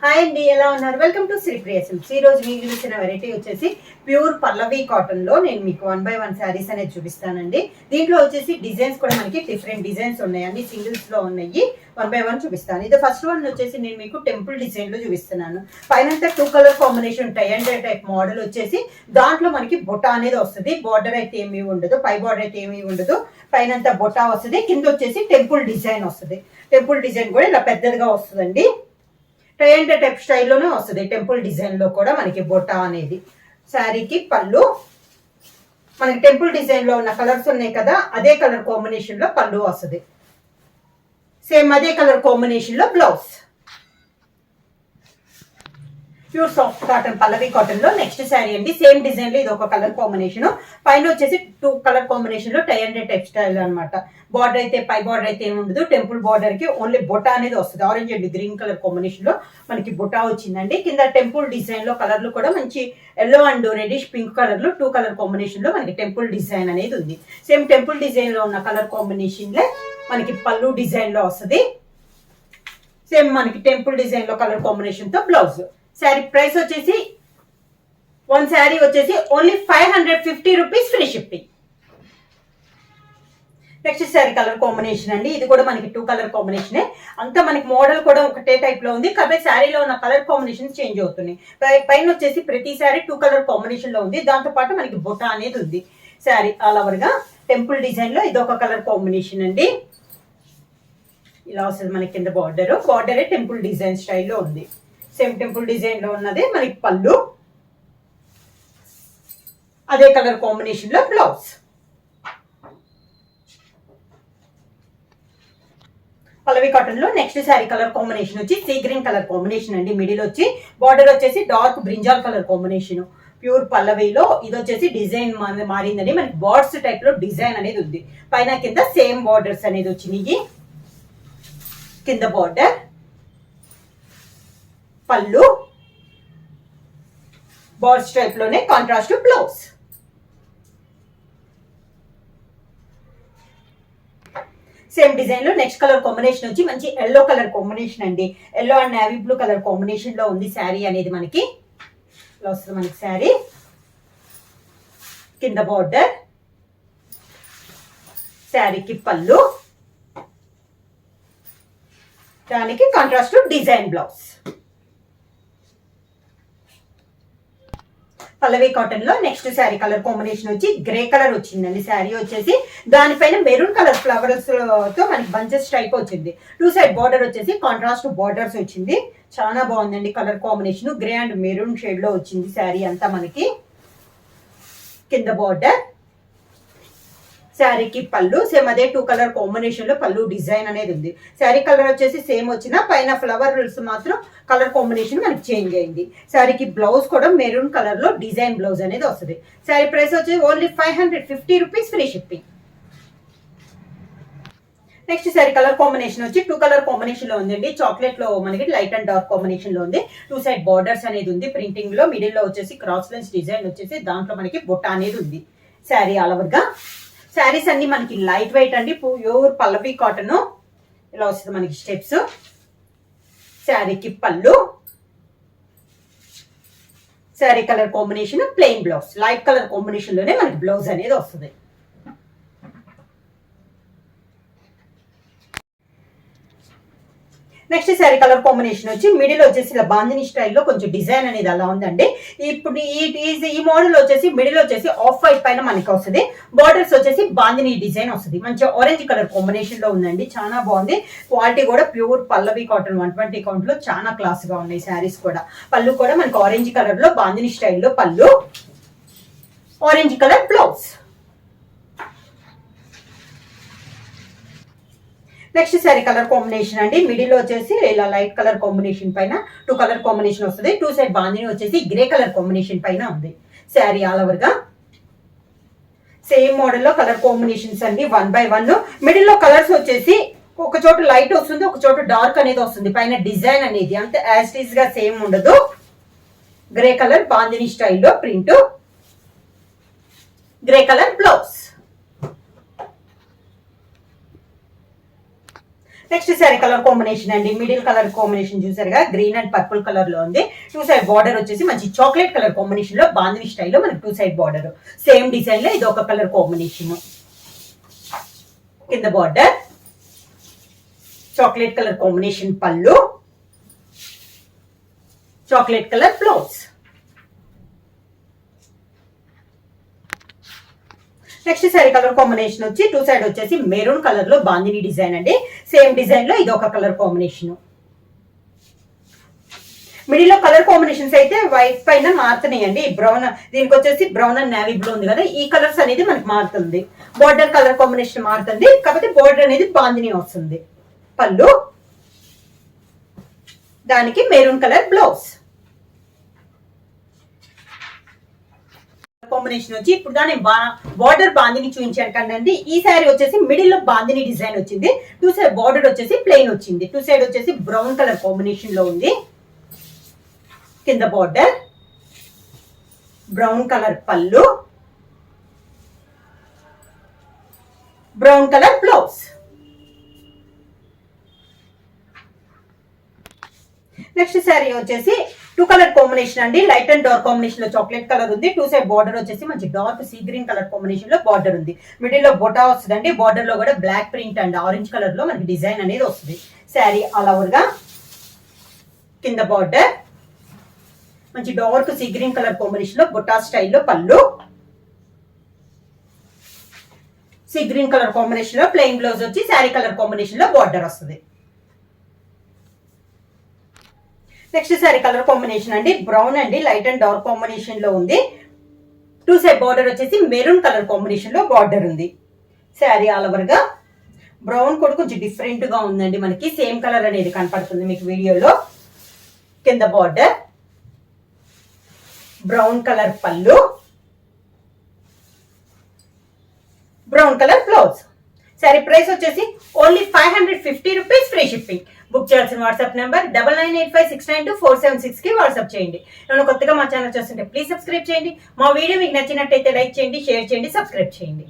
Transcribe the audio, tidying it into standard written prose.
Hi అండి, ఎలా ఉన్నారు? Welcome to Sri Priya silks. ఈ రోజు మీకు చూసిన వెరైటీ వచ్చేసి ప్యూర్ పల్లవి కాటన్ లో నేను మీకు 1 by 1 శారీస్ అనేది చూపిస్తానండి. దీంట్లో వచ్చేసి డిజైన్స్ కూడా మనకి డిఫరెంట్ డిజైన్స్ ఉన్నాయి, అన్ని సింగిల్స్ లో ఉన్నాయి. 1 by 1 చూపిస్తాను. ఇది ఫస్ట్ వన్ వచ్చేసి నేను మీకు టెంపుల్ డిజైన్ లో చూపిస్తున్నాను. పైన 2 colour combination tie and type model వచ్చేసి దాంట్లో మనకి బొటా అనేది వస్తుంది. బార్డర్ అయితే ఏమీ ఉండదు, పై బార్డర్ అయితే ఏమీ ఉండదు. పైన బొటా వస్తుంది, కింద వచ్చేసి టెంపుల్ డిజైన్ వస్తుంది. టెంపుల్ డిజైన్ కూడా ఇలా పెద్దదిగా వస్తుందండి. టై అండ్ టైప్ స్టైల్లోనే వస్తుంది. టెంపుల్ డిజైన్ లో కూడా మనకి బొటా అనేది. శారీకి పళ్ళు మనకి టెంపుల్ డిజైన్ లో ఉన్న కలర్స్ ఉన్నాయి కదా, అదే కలర్ కాంబినేషన్ లో పళ్ళు వస్తుంది. సేమ్ అదే కలర్ కాంబినేషన్ లో బ్లౌజ్. ప్యూర్ సాఫ్ట్ కాటన్ పల్లవి కాటన్ లో నెక్స్ట్ శారీ అండి. సేమ్ డిజైన్ లో ఇది ఒక కలర్ కాంబినేషన్, పైన వచ్చేసి 2 కలర్ కాంబినేషన్ లో టై అండ్ టైప్ స్టైల్ అనమాట. బార్డర్ అయితే పై బార్డర్ అయితే ఏమి ఉండదు. టెంపుల్ బార్డర్ కి ఓన్లీ బొటా అనేది వస్తుంది. Orange and green colour combination లో మనకి బొటా వచ్చిందండి. కింద టెంపుల్ డిజైన్ లో కలర్లు కూడా మంచి yellow and reddish pink colour లో 2 కలర్ కాంబినేషన్ లో మనకి టెంపుల్ డిజైన్ అనేది ఉంది. సేమ్ టెంపుల్ డిజైన్ లో ఉన్న కలర్ కాంబినేషన్ లో మనకి పళ్ళు డిజైన్ లో వస్తుంది. సేమ్ మనకి టెంపుల్ డిజైన్ లో కలర్ కాంబినేషన్ తో బ్లౌజ్. శారీ ప్రైస్ వచ్చేసి 1 శారీ వచ్చేసి only 550 rupees free shipping. Next sari colour combination అండి. ఇది కూడా మనకి 2 కలర్ కాంబినేషన్. అంతా మనకి మోడల్ కూడా ఒకటే టైప్ లో ఉంది, కాబట్టి శారీలో ఉన్న కలర్ కాంబినేషన్ చేంజ్ అవుతున్నాయి. పైన వచ్చేసి ప్రతి శారీ 2 కలర్ కాంబినేషన్ లో ఉంది. దాంతో పాటు మనకి బొటా అనేది ఉంది. శారీ ఆల్ ఓవర్ గా టెంపుల్ డిజైన్ లో ఇది ఒక కలర్ కాంబినేషన్ అండి. ఇలా వస్తుంది మనకి కింద బార్డర్. బార్డరే టెంపుల్ డిజైన్ స్టైల్లో ఉంది. సేమ్ టెంపుల్ డిజైన్ లో ఉన్నది మనకి పళ్ళు, అదే కలర్ కాంబినేషన్ లో బ్లౌజ్. పల్లవి కాటన్ లో నెక్స్ట్ శారీ కలర్ కాంబినేషన్ వచ్చి సీ గ్రీన్ కలర్ కాంబినేషన్ అండి. మిడిల్ వచ్చి బార్డర్ వచ్చేసి dark brinjal colour combination. Pure పల్లవిలో ఇది వచ్చేసి డిజైన్ మారిందండి. మనకి బార్డ్స్ టైప్ లో డిజైన్ అనేది ఉంది. పైన కింద సేమ్ బార్డర్స్ అనేది వచ్చినాయి. కింద బార్డర్, పళ్ళు, బార్డ్స్ టైప్ లోనే కాంట్రాస్ట్ బ్లౌజ్. సేమ్ డిజైన్ లో నెక్స్ట్ కలర్ కాంబినేషన్ వచ్చి మంచి ఎల్లో కలర్ కాంబినేషన్ అండి. Yellow and navy blue colour combination లో ఉంది శారీ అనేది మనకి. ఇలా వస్తుంది మనకి శారీ. కింద బార్డర్, శారీకి పళ్ళు, దానికి contrast design blouse. Pallavi cotton లో నెక్స్ట్ శారీ కలర్ కాంబినేషన్ వచ్చి గ్రే కలర్ వచ్చిందండి. శారీ వచ్చేసి దానిపైన మెరూన్ కలర్ ఫ్లవర్స్ తో మనకి బంచెస్ టైప్ వచ్చింది. 2 సైడ్ బార్డర్ వచ్చేసి కాంట్రాస్ట్ బార్డర్స్ వచ్చింది. చాలా బాగుందండి colour combination. Grey and maroon shade లో వచ్చింది శారీ అంతా మనకి. కింద బార్డర్, శారీకి పళ్ళు సేమ్ అదే 2 కలర్ కాంబినేషన్ లో పళ్ళు డిజైన్ అనేది ఉంది. శారీ కలర్ వచ్చేసి సేమ్ వచ్చిన పైన ఫ్లవర్స్ మాత్రం కలర్ కాంబినేషన్ మనకి చేంజ్ అయింది. శారీకి బ్లౌజ్ కూడా మెరూన్ కలర్ లో డిజైన్ బ్లౌజ్ అనేది వస్తుంది. శారీ ప్రైస్ వచ్చేసి only 550 rupees free shipping. Next sari colour combination వచ్చి 2 కలర్ కాంబినేషన్ లో ఉందండి. చాక్లెట్ లో మనకి లైట్ అండ్ డార్క్ కాంబినేషన్ లో ఉంది. 2 సైడ్ బార్డర్స్ అనేది ఉంది. ప్రింటింగ్ లో మిడిల్ లో వచ్చేసి క్రాస్ లైన్స్ డిజైన్ వచ్చేసి దాంట్లో మనకి బొట్ట అనేది ఉంది. శారీ ఆల్ ఓవర్ గా శారీస్ అన్ని మనకి లైట్ వెయిట్ అండి. ప్యూర్ పల్లవి కాటన్. ఇలా వస్తుంది మనకి స్టెప్స్. శారీకి పళ్ళు, sari colour combination plain blouse. Light colour combination లోనే మనకి బ్లౌజ్ అనేది వస్తుంది. నెక్స్ట్ శారీ కలర్ కాంబినేషన్ వచ్చి మిడిల్ వచ్చేసి ఇలా బాందిని స్టైల్లో కొంచెం డిజైన్ అనేది అలా ఉందండి. ఇప్పుడు ఈ మోడల్ వచ్చేసి మిడిల్ వచ్చేసి ఆఫ్ వైట్ పైన మనకి వస్తుంది. బార్డర్స్ వచ్చేసి బాందిని డిజైన్ వస్తుంది. మంచిగా ఆరెంజ్ కలర్ కాంబినేషన్ లో ఉందండి. చాలా బాగుంది. క్వాలిటీ కూడా ప్యూర్ పల్లవి కాటన్ 120 కౌంట్ లో చాలా క్లాస్ గా ఉన్నాయి శారీస్ కూడా. పళ్ళు కూడా మనకి ఆరెంజ్ కలర్ లో బాందిని స్టైల్లో పళ్ళు, orange colour blouse. Next sari colour combination అండి. మిడిల్ వచ్చేసి ఇలా లైట్ కలర్ కాంబినేషన్ పైన 2 కలర్ కాంబినేషన్ వస్తుంది. 2 సైడ్ బాందిని వచ్చేసి గ్రే కలర్ కాంబినేషన్ పైన ఉంది. శారీ ఆల్ ఓవర్ గా సేమ్ మోడల్ లో కలర్ కాంబినేషన్స్ అండి. 1 by 1 మిడిల్ లో కలర్స్ వచ్చేసి ఒక చోట లైట్ వస్తుంది, ఒక చోట డార్క్ అనేది వస్తుంది. పైన డిజైన్ అనేది అంతే యాజ్ ఇట్ ఈస్ గా సేమ్ ఉండదు. గ్రే కలర్ బాందిని స్టైల్లో print, grey colour blouse. Next sari colour combination అండి, మిడిల్ కలర్ కాంబినేషన్ చూసారుగా, గ్రీన్ అండ్ పర్పుల్ కలర్ లో ఉంది. టూ సైడ్ బార్డర్ వచ్చేసి మంచి చాక్లెట్ కలర్ కాంబినేషన్ లో బాందిని స్టైల్లో మనకి two side border, same design లో ఇది ఒక కలర్ కాంబినేషన్. కింద బార్డర్ చాక్లెట్ కలర్ కాంబినేషన్, పళ్ళు chocolate colour blouse. Next sari colour combination వచ్చి టూ సైడ్ వచ్చేసి మెరూన్ కలర్ లో బాందిని డిజైన్ అండి, సేమ్ డిజైన్ లో ఇది ఒక కలర్ కాంబినేషన్. మిడిల్ లో కలర్ కాంబినేషన్స్ అయితే వైట్ పైన మారుతున్నాయండి, బ్రౌన్ దీనికి వచ్చేసి బ్రౌన్ అండ్ నేవీ బ్లూ ఉంది కదా, ఈ కలర్స్ అనేది మనకి మారుతుంది. బార్డర్ కలర్ కాంబినేషన్ మారుతుంది, కాకపోతే బార్డర్ అనేది బాందిని వస్తుంది. పళ్ళు దానికి మెరూన్ కలర్ బ్లౌజ్. కాంబినేషన్ వచ్చి ఇప్పుడు దాని బార్డర్ బాందిని చూపించాను కదండి, ఈ శారీ వచ్చేసి మిడిల్ లో బాందిని డిజైన్ వచ్చింది, టూ సైడ్ బార్డర్ వచ్చేసి ప్లెయిన్ వచ్చింది, టూ సైడ్ వచ్చేసి బ్రౌన్ కలర్ కాంబినేషన్ లో ఉంది. కింద బార్డర్ బ్రౌన్ కలర్, పళ్ళు brown colour blouse. Next sari వచ్చేసి టూ కలర్ కాంబినేషన్ అండి, లైట్ అండ్ డార్క్ కాంబినేషన్ లో చాక్లెట్ కలర్ ఉంది, టూ సైడ్ బార్డర్ వచ్చేసి మంచి dark sea green colour combination లో బార్డర్ ఉంది. మిడిల్ లో బొటా వస్తుందండి, బార్డర్ లో కూడా block print and orange colour లో మనకి డిజైన్ అనేది వస్తుంది. శారీ ఆల్ ఓవర్ గా కింద బార్డర్ మంచి dark sea green colour combination లో బొటా స్టైల్లో, పళ్ళు సీ గ్రీన్ కలర్ కాంబినేషన్ లో ప్లెయిన్ బ్లౌజ్ వచ్చి శారీ కలర్ కాంబినేషన్ లో బార్డర్ వస్తుంది. నెక్స్ట్ శారీ కలర్ కాంబినేషన్ అండి, బ్రౌన్ అండి, లైట్ అండ్ డార్క్ కాంబినేషన్ లో ఉంది, టూ సైడ్ బార్డర్ వచ్చేసి మెరూన్ కలర్ కాంబినేషన్ లో బార్డర్ ఉంది. శారీ ఆల్ ఓవర్ గా బ్రౌన్ కూడా కొంచెం డిఫరెంట్ గా ఉందండి, మనకి సేమ్ కలర్ అనేది కనపడుతుంది మీకు వీడియోలో. కింద బార్డర్ బ్రౌన్ కలర్, పళ్ళు brown colour blouse. Sari price వచ్చేసి only 550 rupees, free shipping. Book చేయాల్సిన వాట్సాప్ నెంబర్ 9985692476 కి వాట్సాప్ చేయండి. నేను కొత్తగా మా ఛానల్ చూస్తుంటే ప్లీజ్ సబ్స్క్రైబ్ చేయండి. మా వీడియో మీకు నచ్చినట్టయితే లైక్ చేయండి, షేర్ చేయండి, సబ్స్క్రైబ్ చేయండి.